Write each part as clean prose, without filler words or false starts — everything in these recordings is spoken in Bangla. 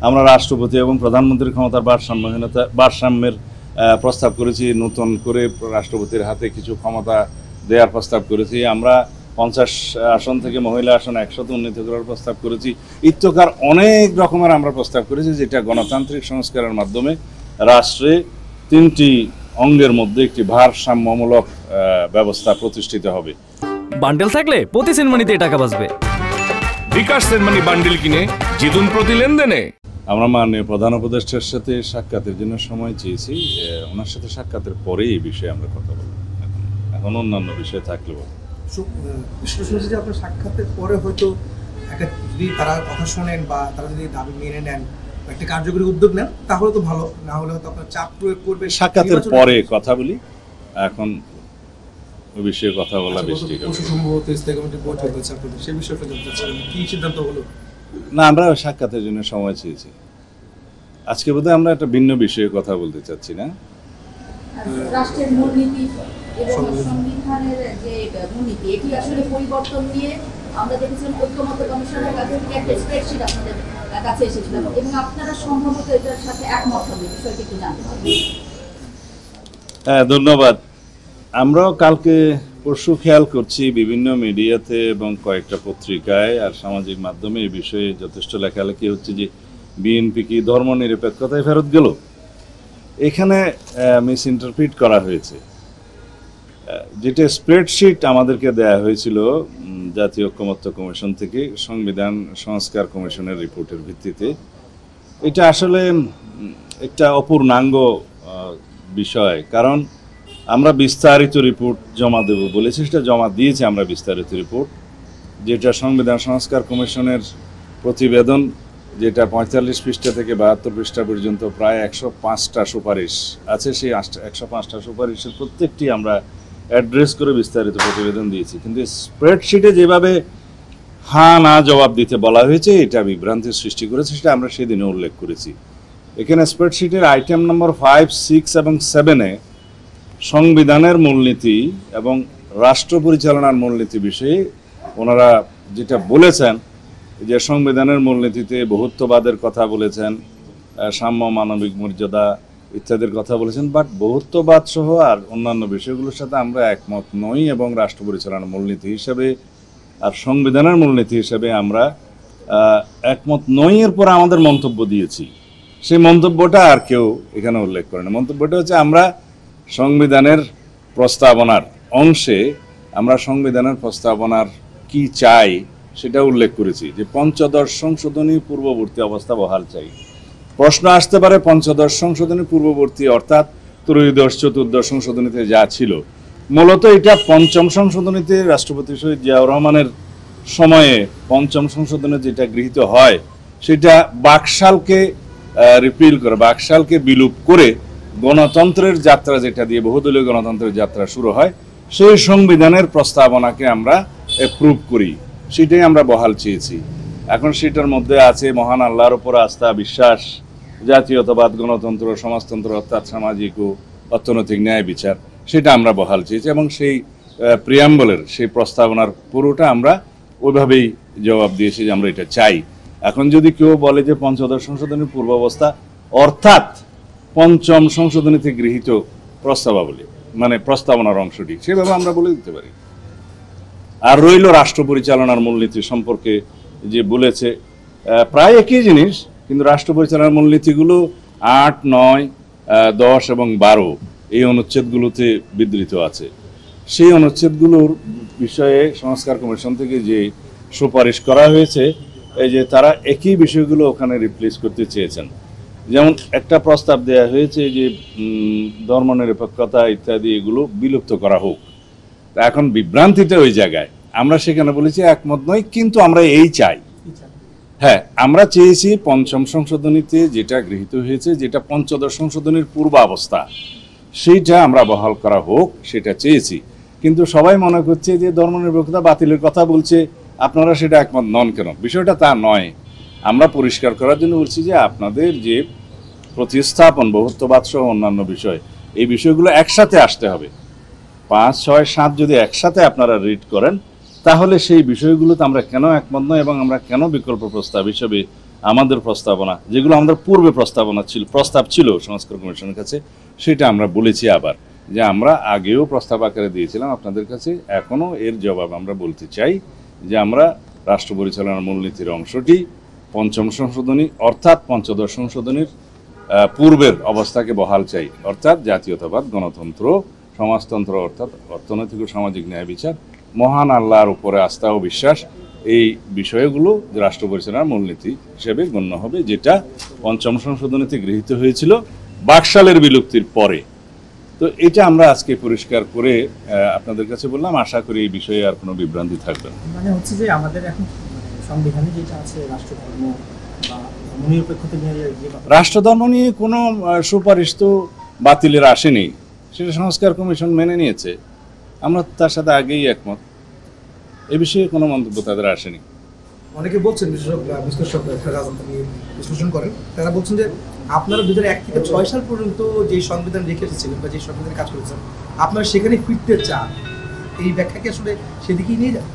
আমরা রাষ্ট্রপতি এবং প্রধানমন্ত্রীর ক্ষমতার ভারসাম্যের প্রস্তাব করেছি। নতুন করে রাষ্ট্রপতির হাতে কিছু ক্ষমতা দেওয়ার প্রস্তাব করেছি। আমরা 50 আসন থেকে মহিলা আসন 100-তে উন্নীত করার প্রস্তাব করেছি। ইত্যকার অনেক রকমের আমরা প্রস্তাব করেছি, যেটা গণতান্ত্রিক সংস্কারের মাধ্যমে রাষ্ট্রে 3টি অঙ্গের মধ্যে একটি ভারসাম্যমূলক ব্যবস্থা প্রতিষ্ঠিত হবে। বান্ডেল থাকলে প্রতি সেনমানিতে টাকা বাঁচবে। বিকাশ সেনমানি বান্ডেল কিনে জিতুন প্রতি লেনদেনে। আমরা মাননীয় প্রধান উপদেষ্টার সাথে সাক্ষাতের জন্য সময় চেয়েছি। ওনার সাথে সাক্ষাতের পরে এই বিষয়ে আমরা কথা বলব। এখন অন্যান্য বিষয় থাকলেও যে আপনার সাক্ষাতের পরে হয়তো একটা যদি তারা কথা শোনেন বা তারা যদি দাবি মেনে নেন, একটা কার্যকরী উদ্যোগ নেন, তাহলে তো ভালো, না হলে হয়তো আপনার চাপ প্রয়োগ করবে। সাক্ষাতের পরে কথা বলি, এখন ওই বিষয়ে কথা বলা বেশি ঠিক হবে। সম্ভবত স্থায়ী কমিটির বৈঠক হয়েছে আপনাদের, সেই বিষয়টা জানতে চাচ্ছিলাম কি সিদ্ধান্ত হলো? না, আমরা সাক্ষাতের জন্য সময় চেয়েছি। আজকে বোধহয় আমরা একটা ভিন্ন বিষয়ে কথা বলতে চাচ্ছি না। রাষ্ট্রের মূলনীতি এবং সংবিধানের যে মূলনীতি, এটি আসলে পরিবর্তন নিয়ে আমরা দেখেছিলাম ঐক্যমত্য কমিশনের কাছ থেকে একটা স্প্রেডশিট আপনাদের কাছে এসেছিল এবং আপনারা সম্ভবত এটার সাথে একমত হবে, বিষয়টি একটু জানতে হবে। হ্যাঁ, ধন্যবাদ। আমরাও কালকে পরশু খেয়াল করছি বিভিন্ন মিডিয়াতে এবং কয়েকটা পত্রিকায় আর সামাজিক মাধ্যমে এই বিষয়ে যথেষ্ট লেখালেখি হচ্ছে যে বিএনপি কি ধর্মনিরপেক্ষতায় ফেরত গেল। এখানে মিস ইন্টারপ্রিট করা হয়েছে। যেটা স্প্রেডশিট আমাদেরকে দেয়া হয়েছিল জাতীয় ঐক্যমত্য কমিশন থেকে সংবিধান সংস্কার কমিশনের রিপোর্টের ভিত্তিতে, এটা আসলে একটা অপূর্ণাঙ্গ বিষয়। কারণ আমরা বিস্তারিত রিপোর্ট জমা দেব বলেছি, সেটা জমা দিয়েছি আমরা বিস্তারিত রিপোর্ট, যেটা সংবিধান সংস্কার কমিশনের প্রতিবেদন, যেটা 45 পৃষ্ঠা থেকে 72 পৃষ্ঠা পর্যন্ত প্রায় 105টা সুপারিশ আছে। সেই 105টা সুপারিশের প্রত্যেকটি আমরা অ্যাড্রেস করে বিস্তারিত প্রতিবেদন দিয়েছি। কিন্তু স্প্রেডশিটে যেভাবে হ্যাঁ না জবাব দিতে বলা হয়েছে, এটা বিভ্রান্তির সৃষ্টি করেছে, সেটা আমরা সেদিনে উল্লেখ করেছি। এখানে স্প্রেডশিটের আইটেম নম্বর 5, 6 এবং 7-এ সংবিধানের মূলনীতি এবং রাষ্ট্র পরিচালনার মূলনীতি বিষয়ে ওনারা যেটা বলেছেন, যে সংবিধানের মূলনীতিতে বহুত্ববাদের কথা বলেছেন, সাম্য মানবিক মর্যাদা ইত্যাদির কথা বলেছেন, বাট বহুত্ববাদ সহ আর অন্যান্য বিষয়গুলোর সাথে আমরা একমত নই এবং রাষ্ট্র পরিচালনার মূলনীতি হিসেবে আর সংবিধানের মূলনীতি হিসেবে আমরা একমত নই। এরপর আমাদের মন্তব্য দিয়েছি, সেই মন্তব্যটা আর কেউ এখানে উল্লেখ করে না। মন্তব্যটা হচ্ছে আমরা সংবিধানের প্রস্তাবনার অংশে আমরা সংবিধানের প্রস্তাবনার কি চাই সেটা উল্লেখ করেছি, যে পঞ্চদশ সংশোধনী পূর্ববর্তী অবস্থা বহাল চাই। প্রশ্ন আসতে পারে পঞ্চদশ সংশোধনী পূর্ববর্তী অর্থাৎ ত্রয়োদশ চতুর্দশ সংশোধনীতে যা ছিল, মূলত এটা পঞ্চম সংশোধনীতে রাষ্ট্রপতি শহীদ জিয়াউর রহমানের সময়ে পঞ্চম সংশোধনে যেটা গৃহীত হয়, সেটা বাকশালকে রিপিল করে, বাকশালকে বিলুপ করে গণতন্ত্রের যাত্রা, যেটা দিয়ে বহুদলীয় গণতন্ত্রের যাত্রা শুরু হয়, সেই সংবিধানের প্রস্তাবনাকে আমরা অ্যাপ্রুভ করি, সেটাই আমরা বহাল চেয়েছি। এখন সেটার মধ্যে আছে মহান আল্লাহর উপর আস্থা, বিশ্বাস, জাতীয়তাবাদ, গণতন্ত্র, সমাজতন্ত্র অর্থাৎ সামাজিক ও অর্থনৈতিক ন্যায় বিচার, সেটা আমরা বহাল চেয়েছি এবং সেই প্রিয়াম্বলের সেই প্রস্তাবনার পুরোটা আমরা ওইভাবেই জবাব দিয়েছি যে আমরা এটা চাই। এখন যদি কেউ বলে যে পঞ্চদশ সংশোধনীর পূর্বাবস্থা অর্থাৎ পঞ্চম সংশোধনীতে গৃহীত প্রস্তাবাবলী মানে প্রস্তাবনার অংশটি, সেভাবে আমরা বলে দিতে পারি। আর রইল রাষ্ট্র পরিচালনার মূলনীতি সম্পর্কে যে বলেছে, প্রায় একই জিনিস, কিন্তু রাষ্ট্র পরিচালনার মূলনীতিগুলো 8, 9, 10 এবং 12 এই অনুচ্ছেদগুলোতে বিধৃত আছে। সেই অনুচ্ছেদগুলোর বিষয়ে সংস্কার কমিশন থেকে যে সুপারিশ করা হয়েছে, এই যে তারা একই বিষয়গুলো ওখানে রিপ্লেস করতে চেয়েছেন। যেমন একটা প্রস্তাব দেওয়া হয়েছে যে ধর্মনিরপেক্ষতা ইত্যাদি এগুলো বিলুপ্ত করা হোক। এখন বিভ্রান্তিতে ওই জায়গায় আমরা সেখানে বলেছি একমত নই, কিন্তু আমরা এই চাই। হ্যাঁ, আমরা চেয়েছি পঞ্চম সংশোধনীতে যেটা গৃহীত হয়েছে, যেটা পঞ্চদশ সংশোধনীর পূর্বাবস্থা, সেইটা আমরা বহাল করা হোক, সেটা চেয়েছি। কিন্তু সবাই মনে করছে যে ধর্মনিরপেক্ষতা বাতিলের কথা বলছে, আপনারা সেটা একমত নন কেন? বিষয়টা তা নয়। আমরা পরিষ্কার করার জন্য বলছি যে আপনাদের যে প্রতিস্থাপন, বহুত্ববাদ সহ অন্যান্য বিষয়, এই বিষয়গুলো একসাথে আসতে হবে। 5, 6, 7 যদি একসাথে আপনারা রিড করেন, তাহলে সেই বিষয়গুলোতে আমরা কেন একমত নয় এবং আমরা কেন বিকল্প প্রস্তাব হিসেবে আমাদের প্রস্তাবনা, যেগুলো আমাদের পূর্বে প্রস্তাব ছিল সংস্কার কমিশনের কাছে, সেটা আমরা বলেছি আবার যে আমরা আগেও প্রস্তাব আকারে দিয়েছিলাম আপনাদের কাছে। এখনও এর জবাব আমরা বলতে চাই যে আমরা রাষ্ট্র পরিচালনার মূলনীতির অংশটি পঞ্চম সংশোধনী অর্থাৎ পঞ্চদশ সংশোধনীর পূর্বের অবস্থাকে বহাল চাই, অর্থাৎ জাতীয়তাবাদ, গণতন্ত্র, সমাজতন্ত্র অর্থাৎ অর্থনৈতিক ও সামাজিক ন্যায় বিচার, মহান আল্লাহর উপরে আস্থা ও বিশ্বাস, এই বিষয়গুলো রাষ্ট্র পরিচালনার মূলনীতি হিসেবে গণ্য হবে, যেটা পঞ্চম সংশোধনীতে গৃহীত হয়েছিল বাকশালের বিলুপ্তির পরে। তো এটা আমরা আজকে পরিষ্কার করে আপনাদের কাছে বললাম। আশা করি এই বিষয়ে আর কোনো বিভ্রান্তি থাকবে না। মানে হচ্ছে যে আমাদের এখন সংবিধানে যেটা আছে রাষ্ট্রধর্ম বা ধর্মনিরপেক্ষতা নিয়ে যে কথা, রাষ্ট্রধর্ম নিয়ে কোনো সুপারিশ তো বাতিলের আসেনি, সেটা সংস্কার কমিশন মেনে নিয়েছে। আমরা তার সাথে আগেই একমত, এ বিষয়ে কোনো মন্তব্য তাদের আসেনি। অনেকে বলছেন, বিশ্লেষক রাজনীতি নিয়ে বিশ্লেষণ করেন, তারা বলছেন যে আপনারা 2001 থেকে 6 সাল পর্যন্ত যে সংবিধান রেখে এসেছিলেন বা যে সংবিধানে কাজ করেছেন, আপনারা সেখানে ফিরতে চান। এই ব্যাখ্যাকে আসলে সেদিকেই নিয়ে যান?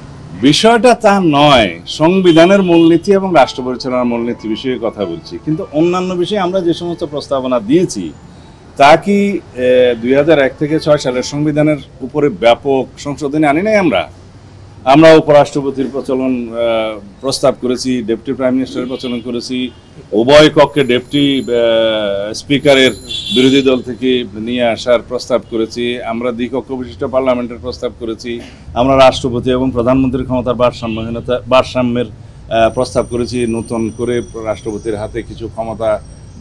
বিষয়টা তা নয়, সংবিধানের মূলনীতি এবং রাষ্ট্র পরিচালনার মূলনীতি বিষয়ে কথা বলছি, কিন্তু অন্যান্য বিষয়ে আমরা যে সমস্ত প্রস্তাবনা দিয়েছি তা কি 2001 থেকে 6 সালের সংবিধানের উপরে ব্যাপক সংশোধনী আনি নাই? আমরা উপরাষ্ট্রপতির প্রস্তাব করেছি, ডেপুটি প্রাইম মিনিস্টারের প্রচলন করেছি, উভয় কক্ষে ডেপুটি স্পিকারের বিরোধী দল থেকে নিয়ে আসার প্রস্তাব করেছি, আমরা দ্বিকক্ষ বিশিষ্ট পার্লামেন্টের প্রস্তাব করেছি, আমরা রাষ্ট্রপতি এবং প্রধানমন্ত্রীর ক্ষমতার ভারসাম্যের প্রস্তাব করেছি, নতুন করে রাষ্ট্রপতির হাতে কিছু ক্ষমতা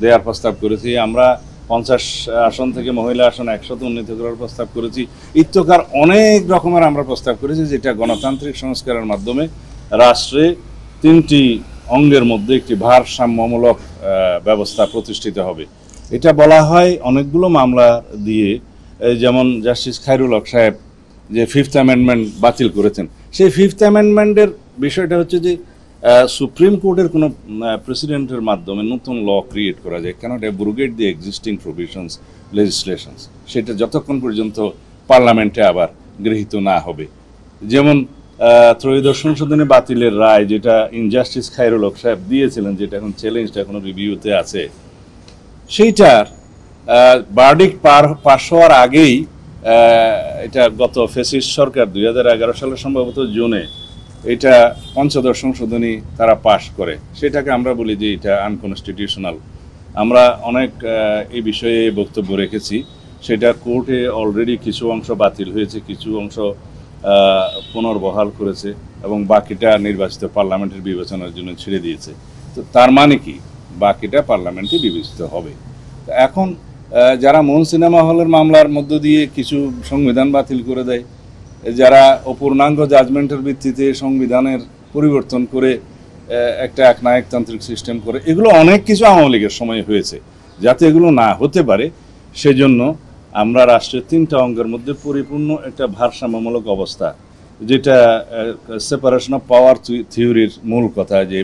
দেওয়ার প্রস্তাব করেছি, আমরা 50 আসন থেকে মহিলা আসন 100 উন্নীত করার প্রস্তাব করেছি। ইত্যকার অনেক রকমের আমরা প্রস্তাব করেছি, যেটা গণতান্ত্রিক সংস্কারের মাধ্যমে রাষ্ট্রে 3টি অঙ্গের মধ্যে একটি ভারসাম্যমূলক ব্যবস্থা প্রতিষ্ঠিত হবে। এটা বলা হয় অনেকগুলো মামলা দিয়ে, যেমন জাস্টিস খায়রুল হক সাহেব যে 5th অ্যামেন্ডমেন্ট বাতিল করেছেন, সেই 5th অ্যামেন্ডমেন্টের বিষয়টা হচ্ছে যে সুপ্রিম কোর্টের কোনো প্রেসিডেন্টের মাধ্যমে নতুন ল ক্রিয়েট করা যায়, cannot abrogate the existing provisions লেজিসলেশনস, সেটা যতক্ষণ পর্যন্ত পার্লামেন্টে আবার গৃহীত না হবে। যেমন ত্রয়োদশ সংশোধনী বাতিলের রায়, যেটা ইনজাস্টিস খায়রুল হক সাহেব দিয়েছিলেন, যেটা এখন চ্যালেঞ্জটা এখনো রিভিউতে আছে, সেইটার ভার্ডিক্ট পাশ হওয়ার আগেই এটা গত ফ্যাসিস্ট সরকার 2011 সালের সম্ভবত জুনে এটা পঞ্চদশ সংশোধনী তারা পাশ করে, সেটাকে আমরা বলি যে এটা আনকনস্টিটিউশনাল। আমরা অনেক এই বিষয়ে বক্তব্য রেখেছি, সেটা কোর্টে অলরেডি কিছু অংশ বাতিল হয়েছে, কিছু অংশ পুনর্বহাল করেছে এবং বাকিটা নির্বাচিত পার্লামেন্টের বিবেচনার জন্য ছেড়ে দিয়েছে। তো তার মানে কি, বাকিটা পার্লামেন্টে বিবেচিত হবে। এখন যারা মন সিনেমা হলের মামলার মধ্য দিয়ে কিছু সংবিধান বাতিল করে দেয়, যারা অপূর্ণাঙ্গ জাজমেন্টের ভিত্তিতে সংবিধানের পরিবর্তন করে একটা একনায়কতান্ত্রিক সিস্টেম করে, এগুলো অনেক কিছু আওয়ামী লীগের সময় হয়েছে। যাতে এগুলো না হতে পারে সেজন্য আমরা রাষ্ট্রের 3টা অঙ্গের মধ্যে পরিপূর্ণ একটা ভারসাম্যমূলক অবস্থা, যেটা সেপারেশন অফ পাওয়ার থিওরির মূল কথা, যে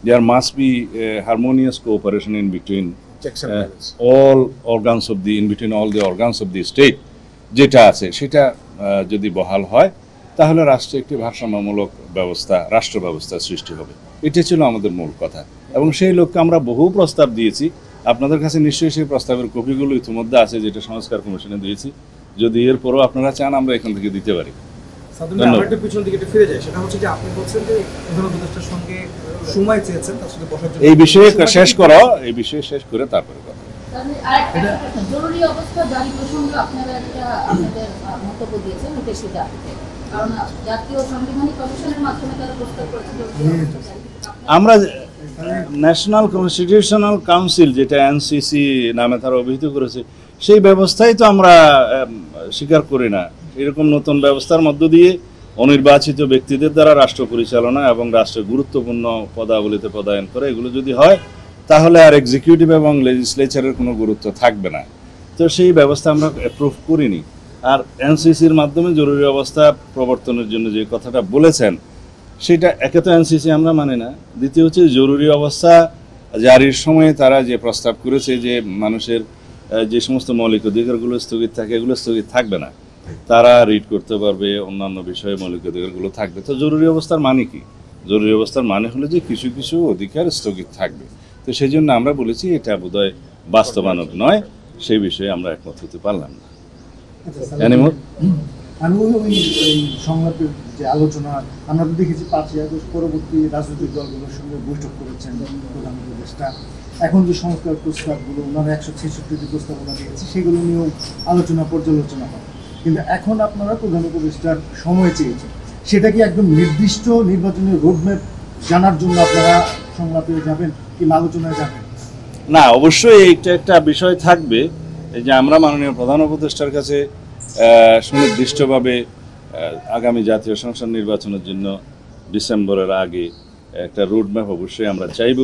there must be harmonious cooperation in between all organs of the state, যেটা আছে সেটা যদি বহাল হয় তাহলে রাষ্ট্রে একটি ভারসাম্যমূলক রাষ্ট্র ব্যবস্থা সৃষ্টি হবে। এটা ছিল আমাদের মূল কথা এবং সেই লক্ষ্যে আমরা বহু প্রস্তাব দিয়েছি। আপনাদের কাছে নিশ্চয়ই সেই প্রস্তাবের কপিগুলো ইতিমধ্যে আছে, যেটা সংস্কার কমিশনে দিয়েছি। যদি এরপরও আপনারা চান আমরা এখান থেকে দিতে পারি। পিছন দিকে ফিরে যায়, সেটা হচ্ছে যে আপনি বলছেন যে প্রধান উপদেষ্টার সঙ্গে সময় চেয়েছেন তার সাথে বসার জন্য। এই বিষয়ে শেষ করে তারপরে কথা। জরুরি অবস্থা জারি প্রসঙ্গে আপনারা আপনাদের মন্তব্য দিয়েছেন নোটিশে জাতিতে, কারণ জাতীয় সাংবিধানিক কমিশনের মাধ্যমে তারা প্রস্তাব করেছেন আমরা ন্যাশনাল কনস্টিটিউশনাল কাউন্সিল, যেটা এনসিসি নামে তারা অভিহিত করেছে, সেই ব্যবস্থাই তো আমরা স্বীকার করি না। এরকম নতুন ব্যবস্থার মধ্য দিয়ে অনির্বাচিত ব্যক্তিদের দ্বারা রাষ্ট্র পরিচালনা এবং রাষ্ট্রের গুরুত্বপূর্ণ পদাবলিতে পদায়ন করে, এগুলো যদি হয় তাহলে আর এক্সিকিউটিভ এবং লেজিসলেচারের কোনো গুরুত্ব থাকবে না। তো সেই ব্যবস্থা আমরা অ্যাপ্রুভ করিনি। আর এনসিসির মাধ্যমে জরুরি অবস্থা প্রবর্তনের জন্য যে কথাটা বলেছেন, সেটা একে তো এনসিসি আমরা মানি না, দ্বিতীয় হচ্ছে জরুরি অবস্থা জারির সময়ে তারা যে প্রস্তাব করেছে যে মানুষের যে সমস্ত মৌলিক অধিকারগুলো স্থগিত থাকে, এগুলো স্থগিত থাকবে না, তারা রিড করতে পারবে, অন্যান্য বিষয়ে মৌলিক অধিকারগুলো থাকবে। তো জরুরি অবস্থার মানে কি? জরুরি অবস্থার মানে হলো যে কিছু কিছু অধিকার স্থগিত থাকবে। তো সেই জন্য আমরা বলেছি এটা বোধহয় বাস্তবায়ন নয়, সেই বিষয়ে আমরা একমত হতে পারলাম না। এনিমোর আমি ওই সংলাপের যে আলোচনা আমরা তো দেখেছি 5ই আগস্ট পরবর্তী রাজনৈতিক দলগুলোর সঙ্গে বৈঠক করেছেন প্রধান উপদেষ্টা। এখন যে সংস্কার প্রস্তাবগুলো ওনারা 166টি প্রস্তাবনা দিয়েছে সেগুলো নিয়েও আলোচনা পর্যালোচনা হয়, কিন্তু এখন আপনারা প্রধান উপদেষ্টার সময় চেয়েছেন, সেটা কি একদম নির্দিষ্ট নির্বাচনী রোডম্যাপ জানার জন্য আপনারা সংলাপে যাবেন কিংবা আলোচনায় যাবেন? না, অবশ্যই এইটা একটা বিষয় থাকবে যে আমরা মাননীয় প্রধান উপদেষ্টার কাছে সুনির্দিষ্টভাবে আগামী জাতীয় সংসদ নির্বাচনের জন্য ডিসেম্বরের আগে একটা রোডম্যাপ অবশ্যই আমরা চাইব,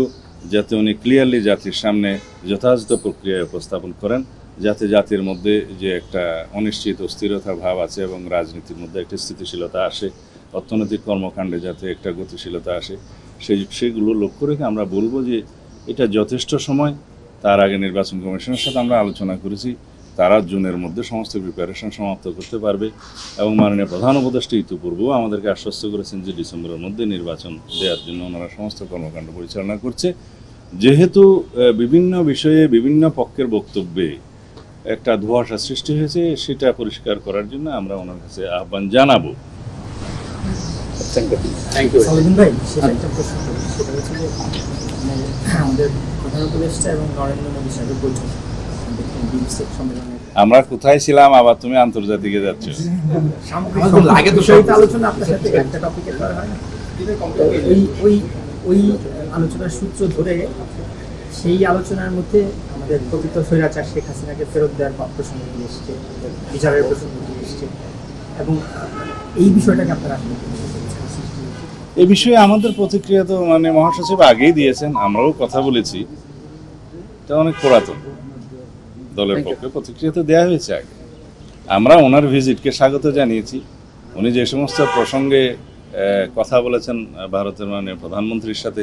যাতে উনি ক্লিয়ারলি জাতির সামনে যথাযথ প্রক্রিয়ায় উপস্থাপন করেন, যাতে জাতির মধ্যে যে একটা অনিশ্চিত অস্থিরতা ভাব আছে এবং রাজনীতির মধ্যে একটা স্থিতিশীলতা আসে, অর্থনৈতিক কর্মকাণ্ডে যাতে একটা গতিশীলতা আসে, সেগুলো লক্ষ্য রেখে আমরা বলবো যে এটা যথেষ্ট সময়। তার আগে নির্বাচন কমিশনের সাথে আমরা আলোচনা করেছি, তারা জুনের মধ্যে সমস্ত প্রিপারেশন সমাপ্ত করতে পারবে এবং মাননীয় প্রধান উপদেষ্টা ইতিপূর্বেও আমাদেরকে আশ্বস্ত করেছেন যে ডিসেম্বরের মধ্যে নির্বাচন দেওয়ার জন্য ওনারা সমস্ত কর্মকাণ্ড পরিচালনা করছে। যেহেতু বিভিন্ন বিষয়ে বিভিন্ন পক্ষের বক্তব্যে একটা ধোঁয়াশা সৃষ্টি হয়েছে, সেটা পরিষ্কার করার জন্য আমরা ওনার কাছে আহ্বান জানাবো। সালাউদ্দিন ভাই, সেটা একটা প্রশ্ন করি, সেটা হচ্ছে যে আমাদের প্রধান উপদেষ্টা এবং নরেন্দ্র মোদী সাহেবের বৈঠক বিমসটেক সম্মেলনে আমরা কোথায় ছিলাম, আবার তুমি আন্তর্জাতিকে যাচ্ছ? লাগে তো বিষয়টা আলোচনা আপনার সাথে একটা টপিকে করা হয় না? ওই আলোচনার সূত্র ধরে সেই আলোচনার মধ্যে আমাদের প্রকৃত স্বৈরাচার শেখ হাসিনাকে ফেরত দেওয়ার প্রসঙ্গ নিয়ে এসছে, বিচারের প্রসঙ্গ নিয়ে এসছে, এবং এই বিষয়টাকে আপনারা আসলে এ বিষয়ে আমাদের প্রতিক্রিয়া তো মানে মহাসচিব আগেই দিয়েছেন, আমরাও কথা বলেছি, এটা অনেক পুরাতন। দলের পক্ষে প্রতিক্রিয়া তো দেওয়া হয়েছে আগে। আমরা ওনার ভিজিটকে স্বাগত জানিয়েছি। উনি যে সমস্ত প্রসঙ্গে কথা বলেছেন ভারতের মাননীয় প্রধানমন্ত্রীর সাথে,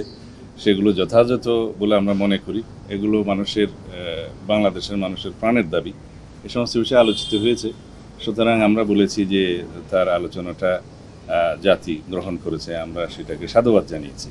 সেগুলো যথাযথ বলে আমরা মনে করি। এগুলো মানুষের, বাংলাদেশের মানুষের প্রাণের দাবি, এ সমস্ত বিষয়ে আলোচিত হয়েছে। সুতরাং আমরা বলেছি যে তার আলোচনাটা জাতি গ্রহণ করেছে, আমরা সেটাকে সাধুবাদ জানিয়েছি।